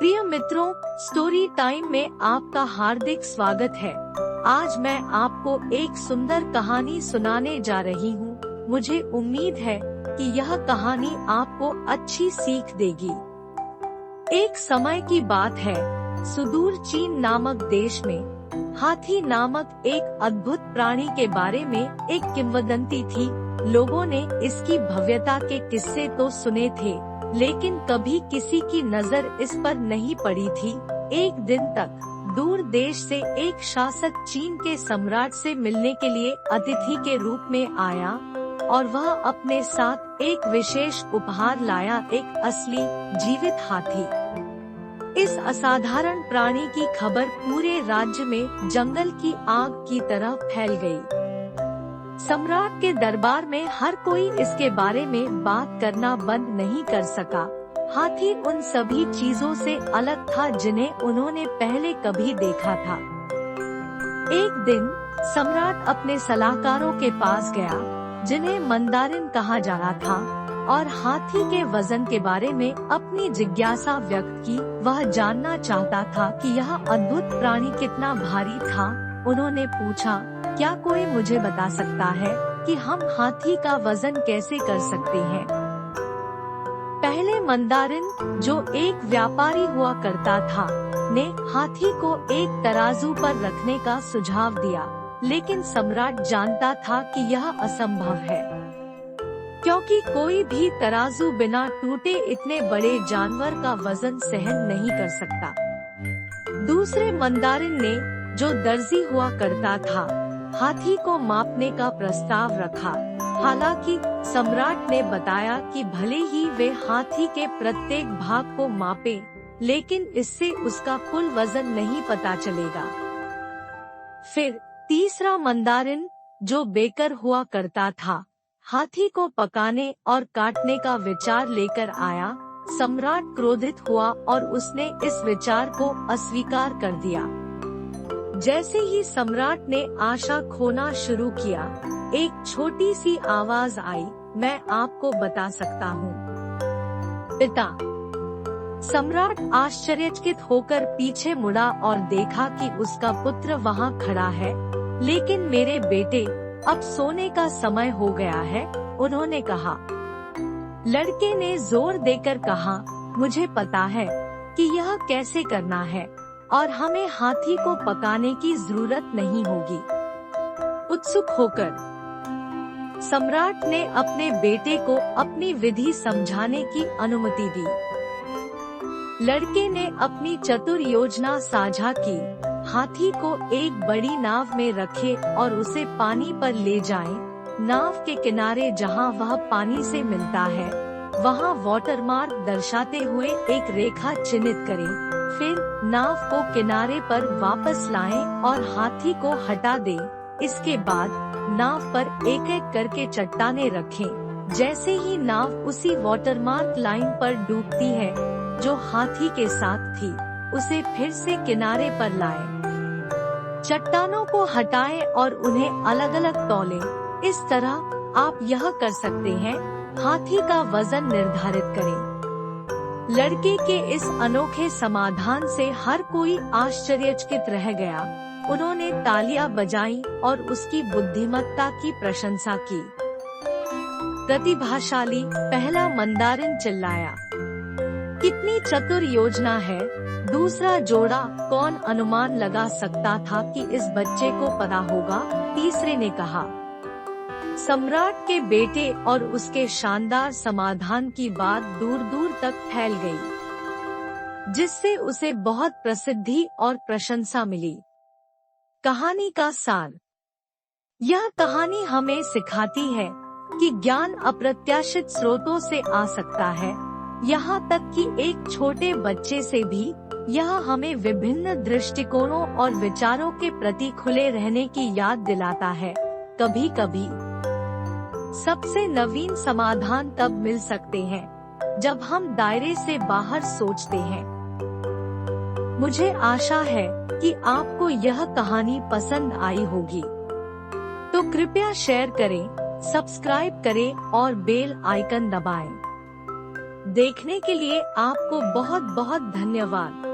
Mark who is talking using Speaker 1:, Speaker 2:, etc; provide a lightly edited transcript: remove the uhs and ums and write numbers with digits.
Speaker 1: प्रिय मित्रों, story time में आपका हार्दिक स्वागत है। आज मैं आपको एक सुंदर कहानी सुनाने जा रही हूँ। मुझे उम्मीद है कि यह कहानी आपको अच्छी सीख देगी। एक समय की बात है, सुदूर चीन नामक देश में हाथी नामक एक अद्भुत प्राणी के बारे में एक किंवदंती थी। लोगों ने इसकी भव्यता के किस्से तो सुने थे, लेकिन कभी किसी की नजर इस पर नहीं पड़ी थी। एक दिन तक दूर देश से एक शासक चीन के सम्राट से मिलने के लिए अतिथि के रूप में आया और वह अपने साथ एक विशेष उपहार लाया, एक असली जीवित हाथी। इस असाधारण प्राणी की खबर पूरे राज्य में जंगल की आग की तरह फैल गई। सम्राट के दरबार में हर कोई इसके बारे में बात करना बंद नहीं कर सका। हाथी उन सभी चीजों से अलग था जिन्हें उन्होंने पहले कभी देखा था। एक दिन सम्राट अपने सलाहकारों के पास गया, जिन्हें मंदारिन कहा जाता था, और हाथी के वजन के बारे में अपनी जिज्ञासा व्यक्त की। वह जानना चाहता था कि यह अद्भुत प्राणी कितना भारी था। उन्होंने पूछा, क्या कोई मुझे बता सकता है कि हम हाथी का वजन कैसे कर सकते हैं? पहले मंदारिन, जो एक व्यापारी हुआ करता था, ने हाथी को एक तराजू पर रखने का सुझाव दिया, लेकिन सम्राट जानता था कि यह असंभव है, क्योंकि कोई भी तराजू बिना टूटे इतने बड़े जानवर का वजन सहन नहीं कर सकता। दूसरे मंदारिन ने, जो दर्जी हुआ करता था, हाथी को मापने का प्रस्ताव रखा। हालांकि सम्राट ने बताया कि भले ही वे हाथी के प्रत्येक भाग को मापे, लेकिन इससे उसका कुल वजन नहीं पता चलेगा। फिर तीसरा मंदारिन, जो बेकर हुआ करता था, हाथी को पकाने और काटने का विचार लेकर आया। सम्राट क्रोधित हुआ और उसने इस विचार को अस्वीकार कर दिया। जैसे ही सम्राट ने आशा खोना शुरू किया, एक छोटी सी आवाज आई, मैं आपको बता सकता हूँ, पिता। सम्राट आश्चर्यचकित होकर पीछे मुड़ा और देखा कि उसका पुत्र वहाँ खड़ा है। लेकिन मेरे बेटे, अब सोने का समय हो गया है, उन्होंने कहा। लड़के ने जोर देकर कहा, मुझे पता है कि यह कैसे करना है और हमें हाथी को पकाने की जरूरत नहीं होगी। उत्सुक होकर सम्राट ने अपने बेटे को अपनी विधि समझाने की अनुमति दी। लड़के ने अपनी चतुर योजना साझा की। हाथी को एक बड़ी नाव में रखे और उसे पानी पर ले जाएं। नाव के किनारे जहां वह पानी से मिलता है, वहां वाटरमार्क दर्शाते हुए एक रेखा चिन्हित करें। फिर नाव को किनारे पर वापस लाएं और हाथी को हटा दें। इसके बाद नाव पर एक एक करके चट्टानें रखें। जैसे ही नाव उसी वाटरमार्क लाइन पर डूबती है जो हाथी के साथ थी, उसे फिर से किनारे पर लाएं। चट्टानों को हटाएं और उन्हें अलग अलग तौलें। इस तरह आप यह कर सकते हैं, हाथी का वजन निर्धारित करें। लड़के के इस अनोखे समाधान से हर कोई आश्चर्यचकित रह गया। उन्होंने तालियां बजाईं और उसकी बुद्धिमत्ता की प्रशंसा की। प्रतिभाशाली, पहला मंदारिन चिल्लाया। कितनी चतुर योजना है। दूसरा जोड़ा, कौन अनुमान लगा सकता था कि इस बच्चे को पता होगा, तीसरे ने कहा। सम्राट के बेटे और उसके शानदार समाधान की बात दूर दूर तक फैल गई, जिससे उसे बहुत प्रसिद्धि और प्रशंसा मिली। कहानी का सार। यह कहानी हमें सिखाती है कि ज्ञान अप्रत्याशित स्रोतों से आ सकता है, यहाँ तक कि एक छोटे बच्चे से भी। यह हमें विभिन्न दृष्टिकोणों और विचारों के प्रति खुले रहने की याद दिलाता है। कभी कभी सबसे नवीन समाधान तब मिल सकते हैं जब हम दायरे से बाहर सोचते हैं। मुझे आशा है कि आपको यह कहानी पसंद आई होगी। तो कृपया शेयर करें, सब्सक्राइब करें और बेल आइकन दबाएं। देखने के लिए आपको बहुत बहुत धन्यवाद।